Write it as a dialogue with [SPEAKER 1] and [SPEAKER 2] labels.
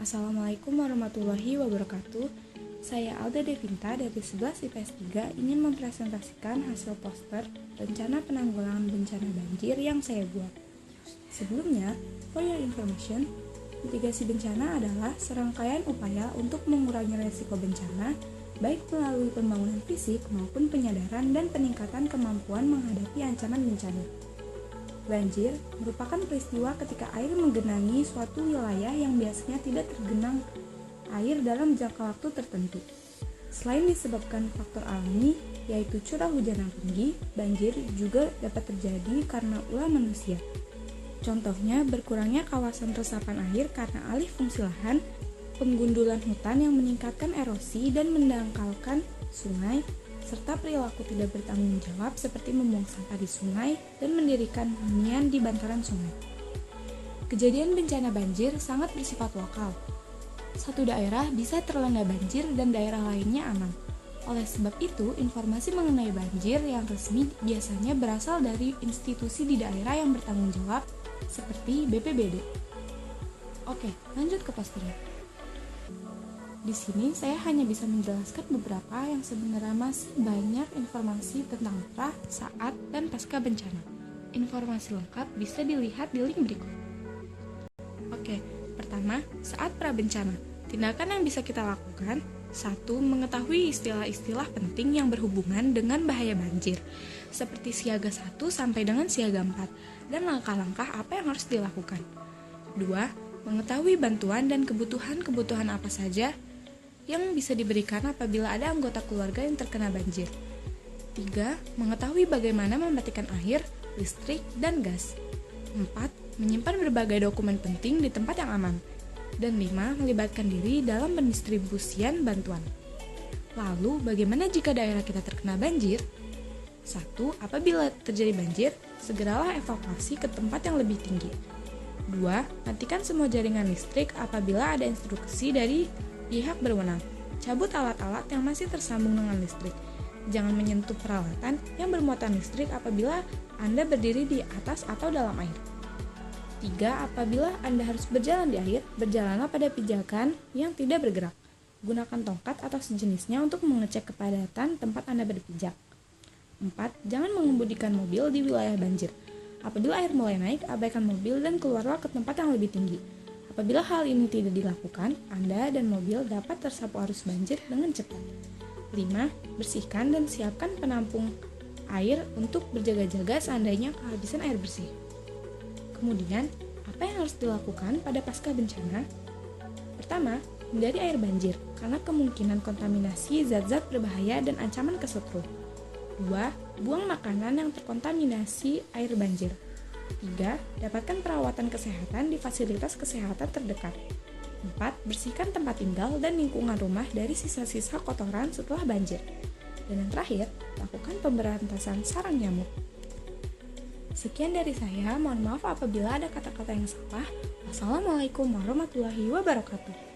[SPEAKER 1] Assalamualaikum warahmatullahi wabarakatuh. Saya Alda Devinta dari 11 IPS 3 ingin mempresentasikan hasil poster rencana penanggulangan bencana banjir yang saya buat. Sebelumnya, for your information, mitigasi bencana adalah serangkaian upaya untuk mengurangi risiko bencana, baik melalui pembangunan fisik maupun penyadaran dan peningkatan kemampuan menghadapi ancaman bencana. Banjir merupakan peristiwa ketika air menggenangi suatu wilayah yang biasanya tidak tergenang air dalam jangka waktu tertentu. Selain disebabkan faktor alami, yaitu curah hujan yang tinggi, banjir juga dapat terjadi karena ulah manusia. Contohnya, berkurangnya kawasan resapan air karena alih fungsi lahan, penggundulan hutan yang meningkatkan erosi dan mendangkalkan sungai, serta perilaku tidak bertanggung jawab seperti membuang sampah di sungai dan mendirikan hunian di bantaran sungai. Kejadian bencana banjir sangat bersifat lokal. Satu daerah bisa terlanda banjir dan daerah lainnya aman. Oleh sebab itu, informasi mengenai banjir yang resmi biasanya berasal dari institusi di daerah yang bertanggung jawab seperti BPBD. Oke, lanjut ke posternya. Di sini saya hanya bisa menjelaskan beberapa yang sebenarnya masih banyak informasi tentang pra, saat, dan pasca bencana. Informasi lengkap bisa dilihat di link berikut. Oke, pertama, saat pra bencana. Tindakan yang bisa kita lakukan: 1. Mengetahui istilah-istilah penting yang berhubungan dengan bahaya banjir, seperti siaga 1 sampai dengan siaga 4, dan langkah-langkah apa yang harus dilakukan. 2. Mengetahui bantuan dan kebutuhan-kebutuhan apa saja yang bisa diberikan apabila ada anggota keluarga yang terkena banjir. 3. Mengetahui bagaimana mematikan air, listrik, dan gas. 4. Menyimpan berbagai dokumen penting di tempat yang aman. Dan 5. Melibatkan diri dalam pendistribusian bantuan. Lalu, bagaimana jika daerah kita terkena banjir? 1. Apabila terjadi banjir, segeralah evakuasi ke tempat yang lebih tinggi. 2. Matikan semua jaringan listrik apabila ada instruksi dari pihak berwenang. Cabut alat-alat yang masih tersambung dengan listrik. Jangan menyentuh peralatan yang bermuatan listrik apabila Anda berdiri di atas atau dalam air. 3. Apabila Anda harus berjalan di air, berjalanlah pada pijakan yang tidak bergerak. Gunakan tongkat atau sejenisnya untuk mengecek kepadatan tempat Anda berpijak. 4. Jangan mengemudikan mobil di wilayah banjir. Apabila air mulai naik, abaikan mobil dan keluarlah ke tempat yang lebih tinggi. Apabila hal ini tidak dilakukan, Anda dan mobil dapat tersapu arus banjir dengan cepat. 5. Bersihkan dan siapkan penampung air untuk berjaga-jaga seandainya kehabisan air bersih. Kemudian, apa yang harus dilakukan pada pasca bencana? Pertama, hindari air banjir karena kemungkinan kontaminasi zat-zat berbahaya dan ancaman kesetrum. 2. Buang makanan yang terkontaminasi air banjir. 3. Dapatkan perawatan kesehatan di fasilitas kesehatan terdekat. 4. Bersihkan tempat tinggal dan lingkungan rumah dari sisa-sisa kotoran setelah banjir. Dan yang terakhir, lakukan pemberantasan sarang nyamuk. Sekian dari saya, mohon maaf apabila ada kata-kata yang salah. Wassalamualaikum warahmatullahi wabarakatuh.